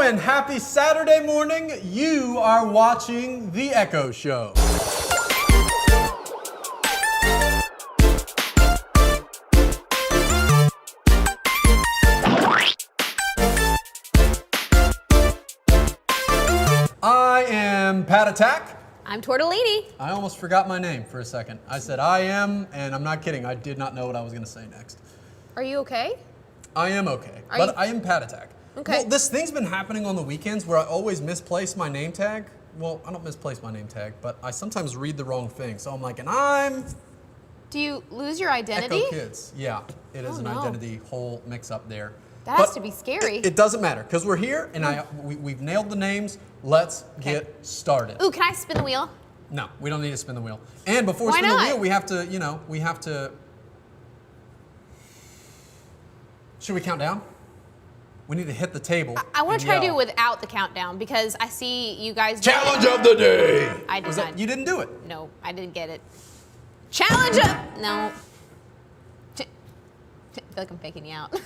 and happy Saturday morning. You are watching The ECCO Show. I am Pat Attack. I'm Tortellini. I almost forgot my name for a second. I said I am, and I'm not kidding. I did not know what I was going to say next. Are you okay? I am okay, but I am Pat Attack. Okay. Well, this thing's been happening on the weekends where I always misplace my name tag. Well, I don't misplace my name tag, but I sometimes read the wrong thing. So I'm like, and I'm Do you lose your identity? ECCO Kids. Yeah, it is an identity whole mix up there. That has to be scary. It doesn't matter because we're here and we've nailed the names. Let's get started. Ooh, can I spin the wheel? No, we don't need to spin the wheel. And before we Why spin the not? wheel, we have to. Should we count down? We need to hit the table. I want to try to do yell. it without the countdown because I see you guys. Challenge of the day. I did not. You didn't do it. No, I didn't get it. Challenge of no. I feel like I'm faking you out.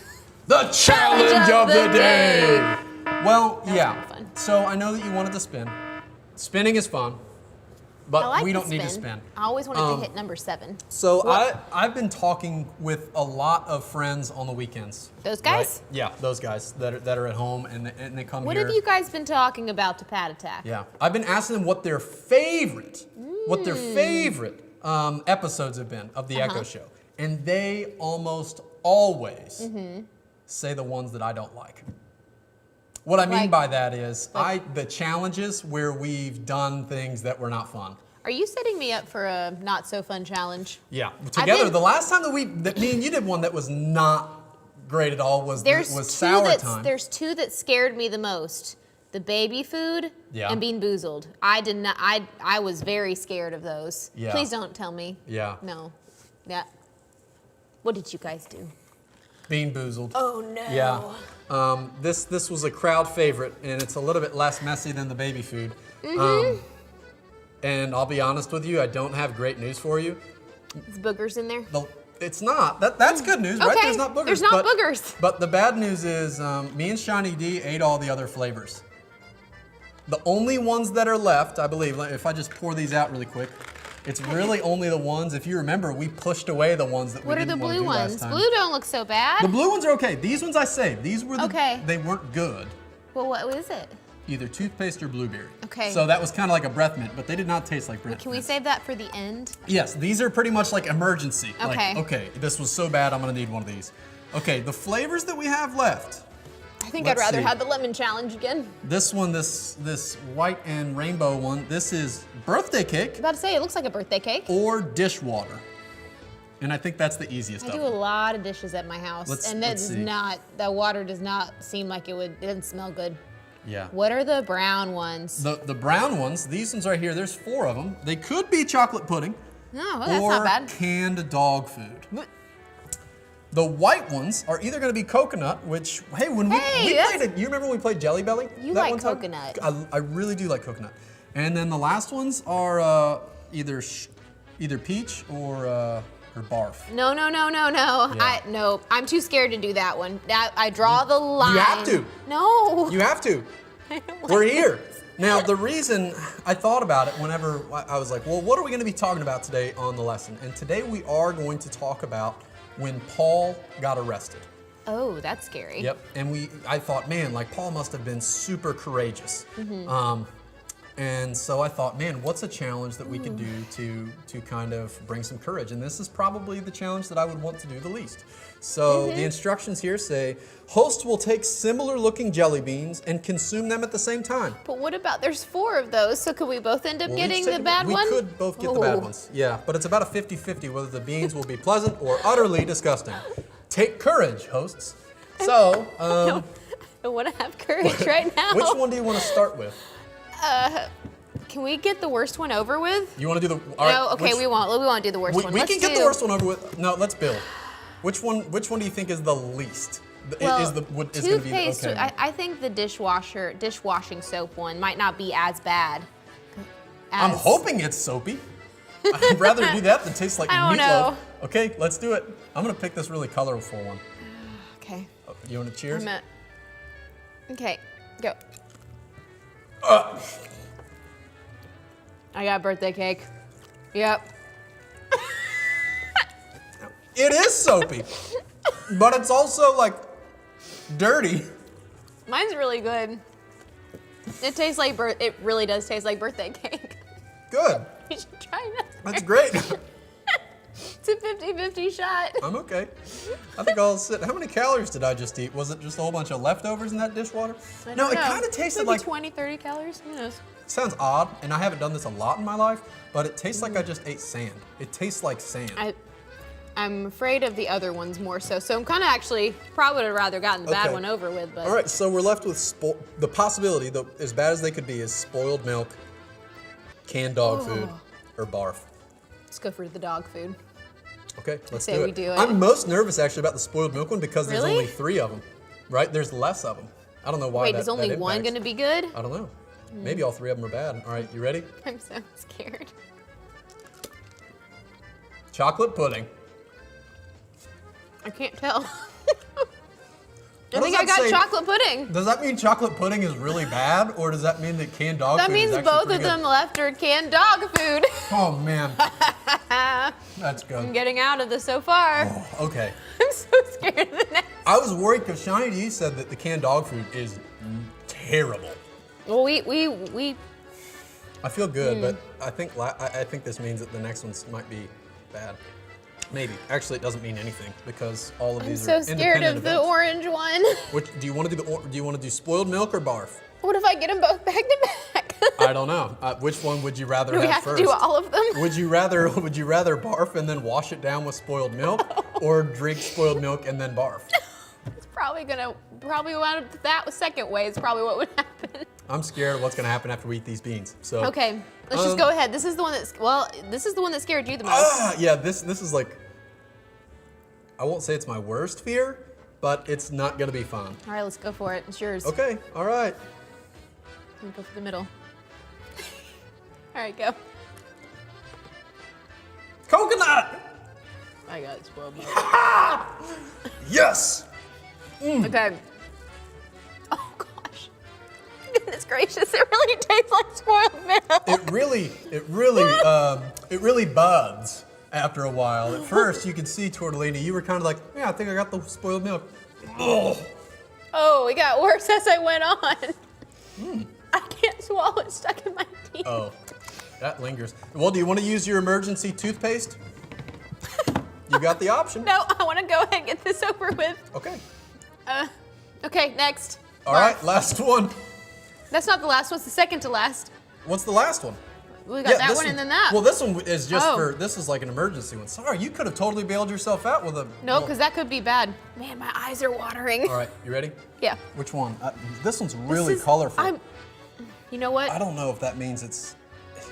The challenge of the day. Well, That was yeah. kinda fun. So I know that you wanted to spin. Spinning is fun, but I like we to don't need to spin. I always wanted to hit number 7. So I've been talking with a lot of friends on the weekends. Those guys? Right? Yeah, those guys that are at home and they come What here. have you guys been talking about to Pat Attack? Yeah, I've been asking them what their favorite episodes have been of the ECCO Show, and they almost always say the ones that I don't like. What I mean by that is the challenges where we've done things that were not fun. Are you setting me up for a not so fun challenge? Yeah, together. The last time that me and you did one that was not great at all was sour time. There's two that scared me the most: the baby food and being boozled. I did not. I was very scared of those. Yeah. Please don't tell me. Yeah. No. Yeah. What did you guys do? Bean boozled. Oh no. Yeah. This was a crowd favorite, and it's a little bit less messy than the baby food. And I'll be honest with you, I don't have great news for you. Is boogers in there? It's not. That's good news, right? Okay. There's not boogers. There's not boogers. But the bad news is me and Shiny D ate all the other flavors. The only ones that are left, I believe, if I just pour these out really quick, it's really only the ones, if you remember, we pushed away the ones that we didn't want to do last time. What are the blue ones? Blue don't look so bad. The blue ones are okay. These ones I saved. These were Okay. They weren't good. Well, what is it? Either toothpaste or blueberry. Okay. So that was kind of like a breath mint, but they did not taste like breath mint. Can we save that for the end? Yes, these are pretty much like emergency. Okay. Like, okay, this was so bad, I'm gonna need one of these. Okay, the flavors that we have left. I think Let's I'd rather see. have the lemon challenge again. This one, this white and rainbow one, this is birthday cake I was about to say, it looks like a birthday cake. or dishwater. And I think that's the easiest I of do a them. lot of dishes at my house, and let's see. that water does not seem like it doesn't smell good. Yeah. What are the brown ones? The brown ones, these ones right here, there's 4 of them. They could be chocolate pudding. No, well, that's or not bad. canned dog food. What? The white ones are either going to be coconut, which, hey, when we played it, you remember when we played Jelly Belly? You that like one time? coconut. I really do like coconut. And then the last ones are either peach or barf. No. Yeah. I'm too scared to do that one. I draw the line. You have to. No. You have to. I don't like We're here. Now, the reason I thought about it whenever I was like, well, what are we going to be talking about today on the lesson? And today we are going to talk about when Paul got arrested. Oh, that's scary. Yep, and I thought, man, like Paul must have been super courageous. And so I thought, man, what's a challenge that we could do to kind of bring some courage? And this is probably the challenge that I would want to do the least. So the instructions here say, hosts will take similar looking jelly beans and consume them at the same time. But what about, there's 4 of those, so could we both end up We'll getting each the take bad one? We could both get the bad ones, yeah. But it's about a 50-50 whether the beans will be pleasant or utterly disgusting. Take courage, hosts. So, I don't want to have courage right now. which one do you want to start with? Can we get the worst one over with? You want to do the? All right, No, okay, we won't do the worst one. We Let's can get do- the worst one over with. No, let's build. Which one do you think is the least? Well, is going to be the, toothpaste. okay? I think the dishwashing soap one might not be as bad. I'm hoping it's soapy. I'd rather do that than taste like I meatloaf. don't know. Okay, let's do it. I'm gonna pick this really colorful one. Okay. You want to cheers? Okay. Go. I got birthday cake. Yep. It is soapy, but it's also like dirty. Mine's really good. It tastes like it really does taste like birthday cake. Good. You should try that. That's great. It's a 50-50 shot. I'm okay. I think I'll sit. How many calories did I just eat? Was it just a whole bunch of leftovers in that dishwater? I don't No, know. it kind of tasted Maybe like 20, 30 calories. Who knows? Sounds odd, and I haven't done this a lot in my life, but it tastes like I just ate sand. It tastes like sand. I'm afraid of the other ones more so. So I'm kind of actually probably would have rather gotten the bad one over with. But all right, so we're left with the possibility, though, as bad as they could be, is spoiled milk, canned dog food, or barf. Let's go for the dog food. Okay, let's say do we it. do it. I'm most nervous actually about the spoiled milk one because there's Really? only 3 of them, right? There's less of them. I don't know why. Wait, that, is only that one impacts. going to be good? I don't know. Maybe all 3 of them are bad. All right, you ready? I'm so scared. Chocolate pudding. I can't tell. I What think does I that got say? chocolate pudding. Does that mean chocolate pudding is really bad, or does that mean that canned dog That food means is actually both pretty of them good? left are canned dog food. Oh man, that's I'm good. getting out of this so far. Oh, okay. I'm so scared of the next. I was worried because Shiny D said that the canned dog food is terrible. Well, we I feel good, but I think this means that the next ones might be bad. Maybe. Actually, it doesn't mean anything because all of I'm these so are scared independent of the events. orange one. Which do you want to do? Do you want to do spoiled milk or barf? What if I get them both back to back? I don't know. Which one would you rather Do we have have first? to do all of them? Would you rather barf and then wash it down with spoiled milk, or drink spoiled milk and then barf? It's probably that second way is probably what would happen. I'm scared of what's gonna happen after we eat these beans. So Okay, let's just go ahead. This is the one that scared you the most. yeah, this is like, I won't say it's my worst fear, but it's not gonna be fun. All right, let's go for it. It's yours. Okay, all right. I'm gonna go for the middle. All right, go. Coconut. I got spoiled milk. Yes. Okay. Oh gosh. Goodness gracious, it really tastes like spoiled milk. It really buds after a while. At first, you could see Tortellini, you were kind of like, yeah, I think I got the spoiled milk. Oh. Oh, it got worse as I went on. I can't swallow it stuck in my teeth. Oh, that lingers. Well, do you want to use your emergency toothpaste? You got the option. No, I want to go ahead and get this over with. Okay. Okay, next. All right, last one. That's not the last one, it's the second to last. What's the last one? We got that this one and then that. Well, this one is just Oh. this is like an emergency one. Sorry, you could have totally bailed yourself out with a. No, because that could be bad. Man, my eyes are watering. All right, you ready? Yeah. Which one? This one's really This is- colorful. You know what? I don't know if that means it's.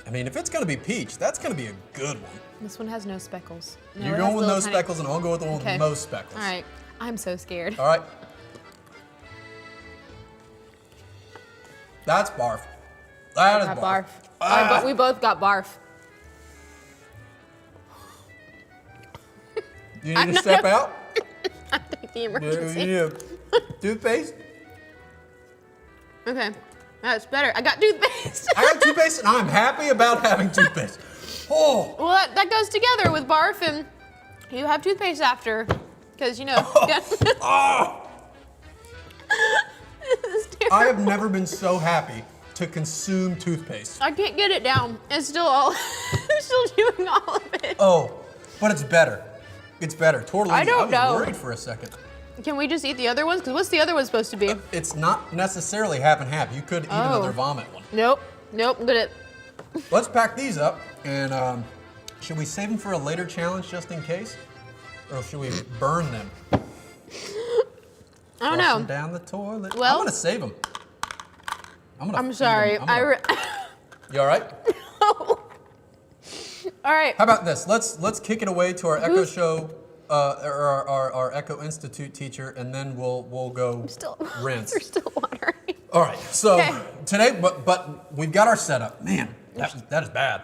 I mean, if it's gonna be peach, that's gonna be a good one. This one has no speckles. No, You're it going has with no little tiny- speckles, and I'll go with the one Okay. with most speckles. All right, I'm so scared. All right. That's barf. That is Got barf. barf. All right, but we both got barf. You need to step out. I think the You emergency. need a toothpaste. Okay, that's better. I got toothpaste. I got toothpaste, and I'm happy about having toothpaste. Oh. Well, that goes together with barf, and you have toothpaste after, because you know. Oh. This is terrible. I have never been so happy to consume toothpaste. I can't get it down. It's still all. I'm still chewing all of it. Oh, but it's better. It's better. Tortellini, I don't was know. worried for a second. Can we just eat the other ones? Because what's the other one supposed to be? It's not necessarily half and half. You could eat another vomit one. Nope. Nope. I'm gonna. Let's pack these up, and should we save them for a later challenge just in case? Or should we burn them? I don't Flush them know. down the toilet. Well- I'm gonna save them. I'm sorry. You all right? All right. How about this? Let's kick it away to our ECCO Show, our ECCO Institute teacher, and then we'll go rinse. They're still watering. All right. So Okay. today, but we've got our setup. Man, that is bad.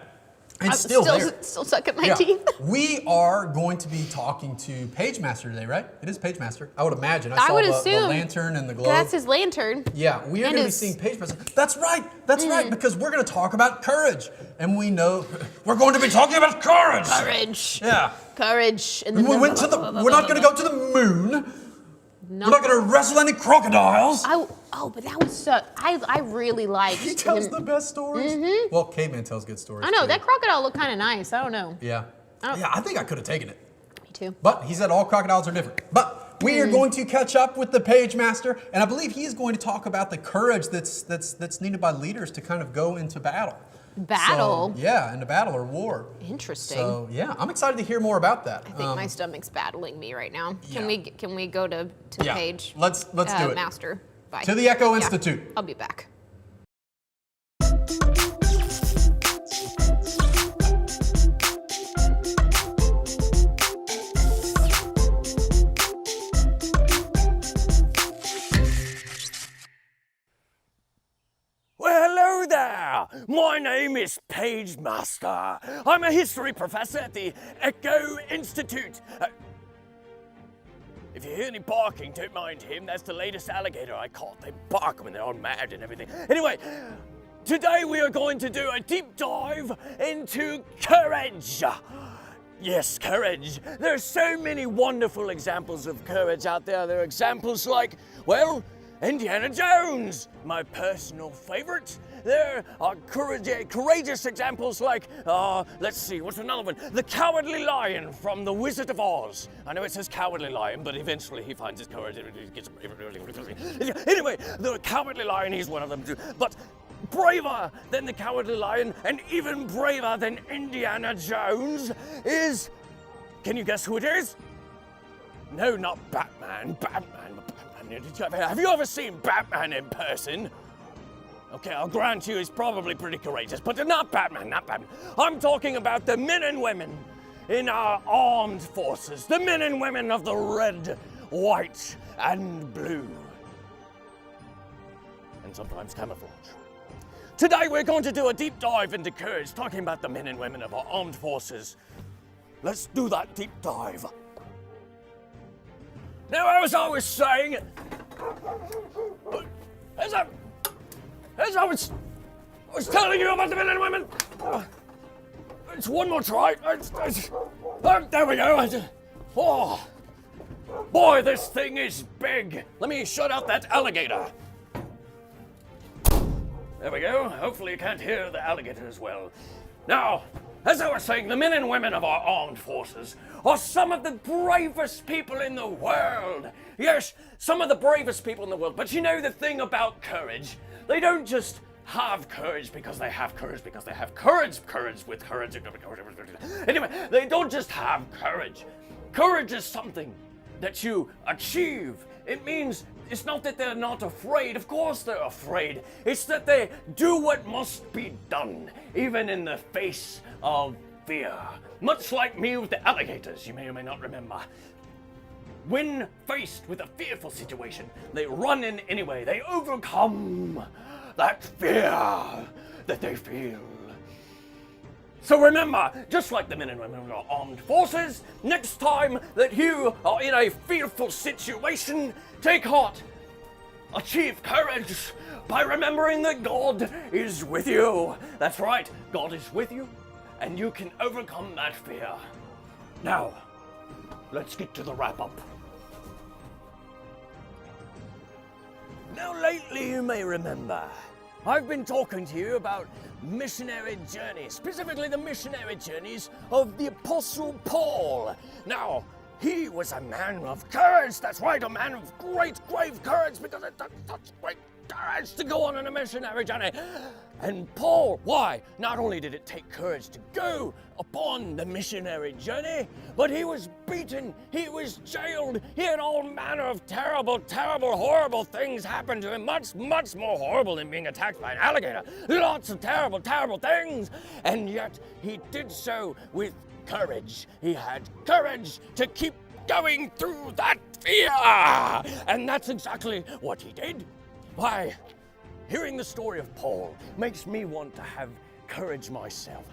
It's still there. Still stuck in my teeth. We are going to be talking to Pagemaster today, right? It is Pagemaster. I would imagine. I would saw assume the lantern and the globe. That's his lantern. Yeah, we are going to be seeing Pagemaster. That's right. That's right, because we're going to talk about courage. And we know we're going to be talking about courage. Courage. Yeah. Courage. And we're not going to go to the moon. No. We're not going to wrestle any crocodiles. But that was so. I really liked. He tells the best stories. Mm-hmm. Well, Caveman tells good stories. I know too. that crocodile looked kind of nice. I don't know. Yeah. I think I could have taken it. Me too. But he said all crocodiles are different. But we are going to catch up with the Pagemaster, and I believe he is going to talk about the courage that's needed by leaders to kind of go into battle. Battle? So, yeah, into battle or war. Interesting. So yeah, I'm excited to hear more about that. I think my stomach's battling me right now. Yeah. Can we go to Page? Let's do it. Master. Bye. To the ECCO Institute. I'll be back. Hello there! My name is Pagemaster. I'm a history professor at the ECCO Institute. If you hear any barking, don't mind him. That's the latest alligator I caught. They bark when they're all mad and everything. Anyway, today we are going to do a deep dive into courage. Yes, courage. There are so many wonderful examples of courage out there. There are examples like, well, Indiana Jones, my personal favorite. There are courageous examples like, let's see, what's another one? The Cowardly Lion from The Wizard of Oz. I know it says Cowardly Lion, but eventually he finds his courage and he gets Anyway, the Cowardly Lion, he's one of them too. But braver than the Cowardly Lion and even braver than Indiana Jones is, can you guess who it is? No, not Batman. Have you ever seen Batman in person? Okay, I'll grant you he's probably pretty courageous, but not Batman. I'm talking about the men and women in our armed forces, the men and women of the red, white, and blue. And sometimes camouflage. Today we're going to do a deep dive into courage, talking about the men and women of our armed forces. Let's do that deep dive. Now, as I was saying, as I was telling you about the men and women, it's one more try. There we go. Oh, boy, this thing is big. Let me shut out that alligator. There we go. Hopefully you can't hear the alligator as well. Now, as I was saying, the men and women of our armed forces are some of the bravest people in the world. Yes, some of the bravest people in the world. But you know the thing about courage? They don't just have courage because they have courage, because they have courage with courage. Anyway, they don't just have courage. Courage is something that you achieve. It means it's not that they're not afraid. Of course they're afraid. It's that they do what must be done, even in the face of fear. Much like me with the alligators, you may or may not remember. When faced with a fearful situation, they run in anyway. They overcome that fear that they feel. So remember, just like the men and women of our armed forces, next time that you are in a fearful situation, take heart, achieve courage by remembering that God is with you. That's right, God is with you, and you can overcome that fear. Now, let's get to the wrap-up. Now, lately you may remember, I've been talking to you about missionary journeys, specifically the missionary journeys of the Apostle Paul. Now, he was a man of courage, that's right, a man of great, grave courage, because it took such great courage to go on a missionary journey. And Paul, why? Not only did it take courage to go upon the missionary journey, but he was beaten, he was jailed, he had all manner of terrible, horrible things happen to him, much more horrible than being attacked by an alligator. Lots of terrible things, and yet he did so with courage. He had courage to keep going through that fear, and that's exactly what he did. Why? Hearing the story of Paul makes me want to have courage myself.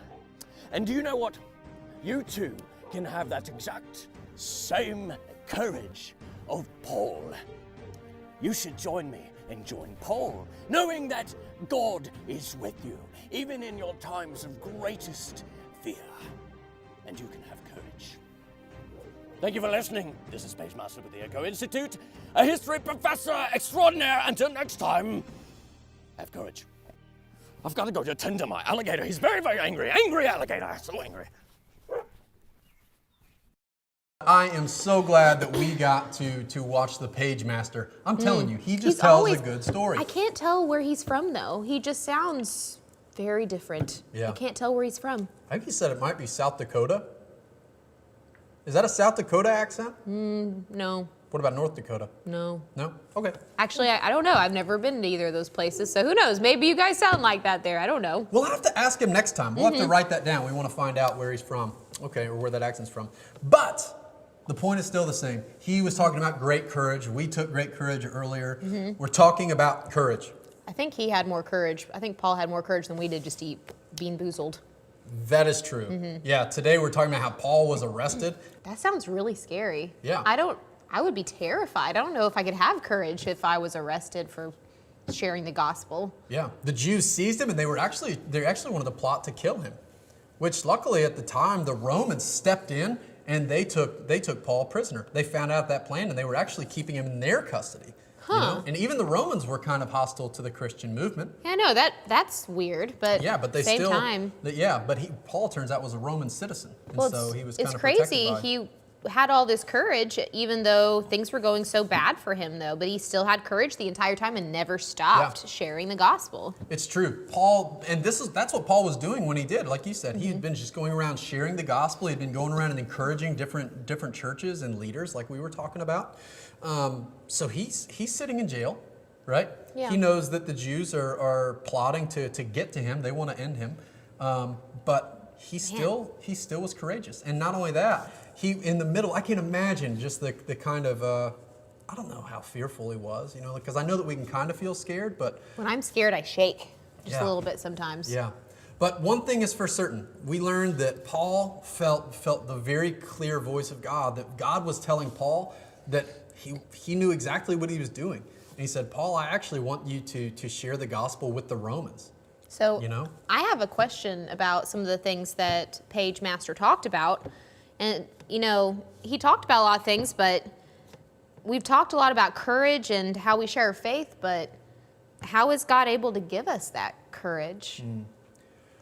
And do you know what? You too can have that exact same courage of Paul. You should join me and join Paul, knowing that God is with you, even in your times of greatest fear. And you can have courage. Thank you for listening. This is Space Master with the ECCO Institute, a history professor extraordinaire. Until next time, have courage. I've got to go to tend to my alligator. He's very, very angry. Angry alligator. So angry. I am so glad that we got to watch the Page Master. I'm telling you, he just tells a good story. I can't tell where he's from, though. He just sounds very different. Yeah. I can't tell where he's from. I think he said it might be South Dakota. Is that a South Dakota accent? No. What about North Dakota? No. No? Okay. Actually, I don't know. I've never been to either of those places, so who knows? Maybe you guys sound like that there. I don't know. We'll have to ask him next time. We'll have to write that down. We want to find out where he's from. Okay, or where that accent's from. But the point is still the same. He was talking about great courage. We took great courage earlier. We're talking about courage. I think he had more courage. I think Paul had more courage than we did just to eat Bean Boozled. That is true. Yeah, today we're talking about how Paul was arrested. That sounds really scary. Yeah. I would be terrified. I don't know if I could have courage if I was arrested for sharing the gospel. Yeah, the Jews seized him and they actually wanted to plot to kill him, which luckily at the time the Romans stepped in and they took Paul prisoner. They found out that plan and they were actually keeping him in their custody. Huh. You know? And even the Romans were kind of hostile to the Christian movement. Yeah, no, that's weird, but yeah, but they same still time. Yeah, but Paul turns out was a Roman citizen, and Well, so he was kind it's of crazy. protected by. He had all this courage, even though things were going so bad for him, though. But he still had courage the entire time and never stopped sharing the gospel. It's true, Paul, and that's what Paul was doing when he did. Like you said, he had been just going around sharing the gospel. He'd been going around and encouraging different churches and leaders, like we were talking about. So he's sitting in jail. Right? Yeah. He knows that the Jews are plotting to get to him. They want to end him. But he still was courageous. And not only that, he in the middle, I can imagine just the kind of, I don't know how fearful he was, you know, because I know that we can kind of feel scared, but. When I'm scared, I shake just Yeah. a little bit sometimes. Yeah. But one thing is for certain, we learned that Paul felt the very clear voice of God, that God was telling Paul that he knew exactly what he was doing. And he said, Paul, I actually want you to share the gospel with the Romans. So You know? I have a question about some of the things that Page Master talked about. And, you know, he talked about a lot of things, but we've talked a lot about courage and how we share our faith, but how is God able to give us that courage?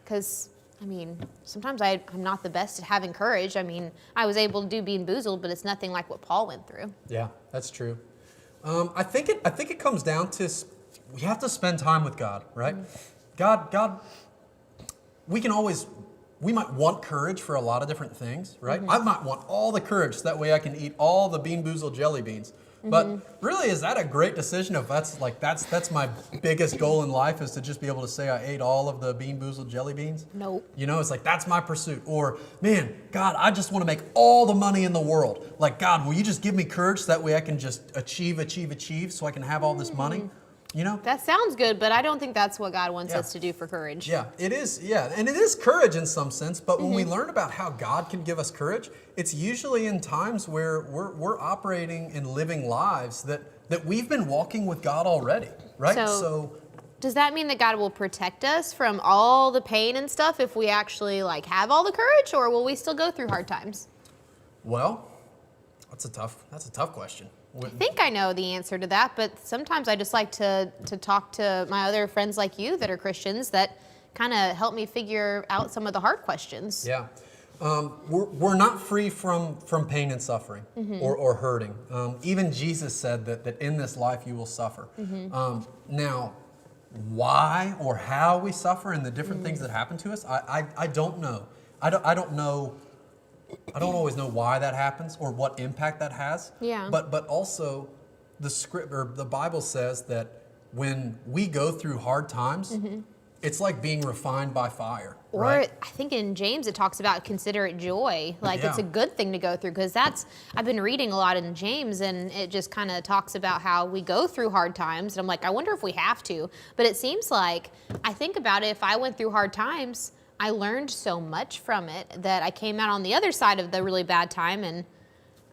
Because, I mean, sometimes I'm not the best at having courage. I mean, I was able to do Bean Boozled, but it's nothing like what Paul went through. Yeah, that's true. I think it comes down to we have to spend time with God, right? God, we might want courage for a lot of different things, right? I might want all the courage so that way I can eat all the Bean Boozled jelly beans. But really, is that a great decision? If that's my biggest goal in life, is to just be able to say I ate all of the Bean Boozled jelly beans? Nope. You know, it's like that's my pursuit. Or, man, God, I just want to make all the money in the world. Like, God, will you just give me courage so that way I can just achieve so I can have all this money? You know? That sounds good, but I don't think that's what God wants Yeah. us to do for courage. Yeah, it is. Yeah, and it is courage in some sense. But when we learn about how God can give us courage, it's usually in times where we're operating and living lives that we've been walking with God already, right? So does that mean that God will protect us from all the pain and stuff if we actually have all the courage, or will we still go through hard times? Well, that's a tough question. I think I know the answer to that, but sometimes I just like to talk to my other friends like you that are Christians that kind of help me figure out some of the hard questions. Yeah. We're not free from pain and suffering or hurting. Even Jesus said that in this life you will suffer. Now, why or how we suffer and the different things that happen to us, I don't know. I don't know. I don't always know why that happens or what impact that has. Yeah. But also, the Bible says that when we go through hard times, it's like being refined by fire. Or right? I think in James it talks about consider it joy. It's Yeah. a good thing to go through, because I've been reading a lot in James, and it just kind of talks about how we go through hard times. And I'm like, I wonder if we have to. But it seems like, I think about it, if I went through hard times, I learned so much from it that I came out on the other side of the really bad time, and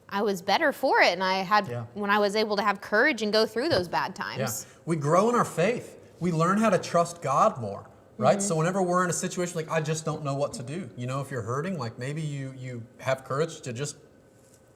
I was better for it. And I had, when I was able to have courage and go through those bad times. Yeah. We grow in our faith. We learn how to trust God more, right? So whenever we're in a situation like, I just don't know what to do. You know, if you're hurting, like maybe you have courage to just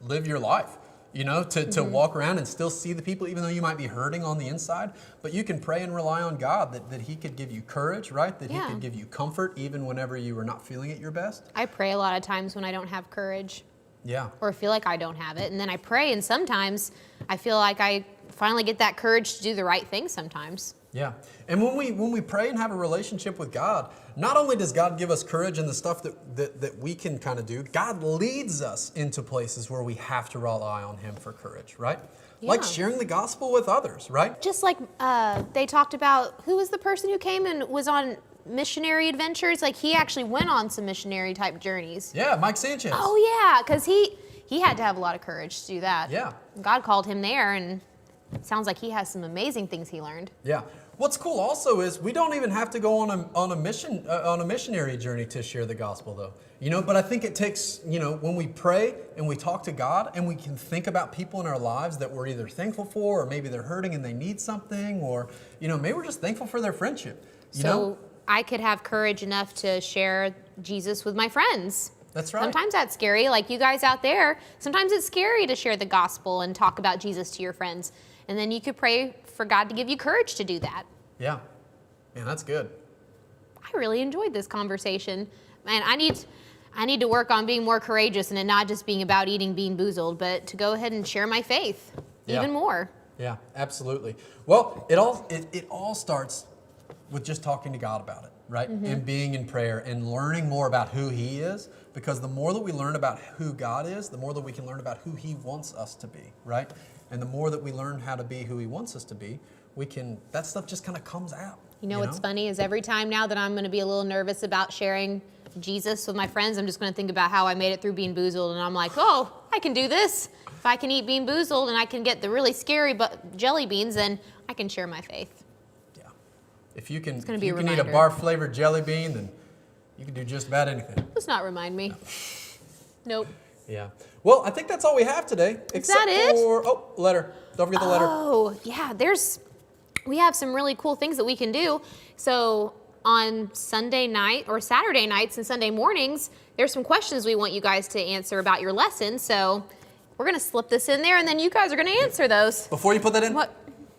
live your life. You know, to walk around and still see the people, even though you might be hurting on the inside. But you can pray and rely on God that He could give you courage, right? That He could give you comfort even whenever you are not feeling at your best. I pray a lot of times when I don't have courage. Yeah. Or feel like I don't have it. And then I pray, and sometimes I feel like I finally get that courage to do the right thing sometimes. Yeah. And when we pray and have a relationship with God, not only does God give us courage and the stuff that we can kind of do, God leads us into places where we have to rely on Him for courage, right? Yeah. Like sharing the gospel with others, right? Just like they talked about, who was the person who came and was on missionary adventures? Like he actually went on some missionary type journeys. Yeah, Mike Sanchez. Oh yeah, because he had to have a lot of courage to do that. Yeah. God called him there, and it sounds like he has some amazing things he learned. Yeah. What's cool also is we don't even have to go on a missionary journey to share the gospel, though. You know, but I think it takes, you know, when we pray and we talk to God and we can think about people in our lives that we're either thankful for, or maybe they're hurting and they need something, or, you know, maybe we're just thankful for their friendship. You know? I could have courage enough to share Jesus with my friends. That's right. Sometimes that's scary, like you guys out there. Sometimes it's scary to share the gospel and talk about Jesus to your friends. And then you could pray for God to give you courage to do that. Yeah. Man, that's good. I really enjoyed this conversation. Man, I need to work on being more courageous and it not just being about eating Bean Boozled, but to go ahead and share my faith even more. Yeah, absolutely. Well, it all starts with just talking to God about it, right? And being in prayer and learning more about who He is, because the more that we learn about who God is, the more that we can learn about who He wants us to be, right? And the more that we learn how to be who He wants us to be, that stuff just kind of comes out. You know what's funny is every time now that I'm going to be a little nervous about sharing Jesus with my friends, I'm just going to think about how I made it through Bean Boozled, and I'm like, oh, I can do this. If I can eat Bean Boozled and I can get the really scary jelly beans, then I can share my faith. Yeah. If you can eat a bar-flavored jelly bean, then you can do just about anything. Let's not remind me. Nope. Yeah. Well, I think that's all we have today. Is that it? Letter. Don't forget the letter. Oh, yeah. We have some really cool things that we can do. So on Sunday night or Saturday nights and Sunday mornings, there's some questions we want you guys to answer about your lesson. So we're going to slip this in there, and then you guys are going to answer those. Before you put that in, What?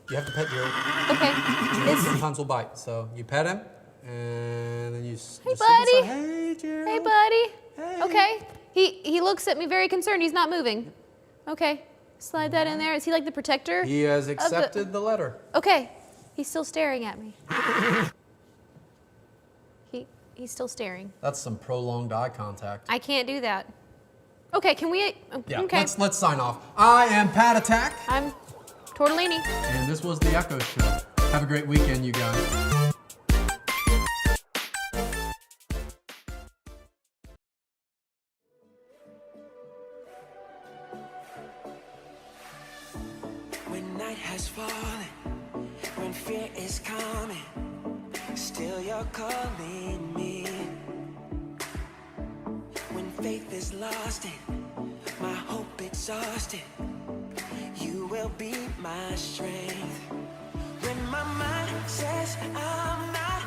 you have to pet Jerry. Okay. Sometimes will bite. So you pet him, and then you Hey, buddy. say, hey, Jerry. Hey, buddy. Hey. Okay. He looks at me very concerned. He's not moving. Okay. Slide that in there. Is he like the protector? He has accepted the letter. Okay. He's still staring at me. He's still staring. That's some prolonged eye contact. I can't do that. Okay, can we? Yeah, Okay. let's sign off. I am Pat Attack. I'm Tortellini. And this was the ECCO Show. Have a great weekend, you guys. When night has fallen, when fear is coming, still you're calling me. When faith is lost and my hope exhausted, you will be my strength. When my mind says I'm not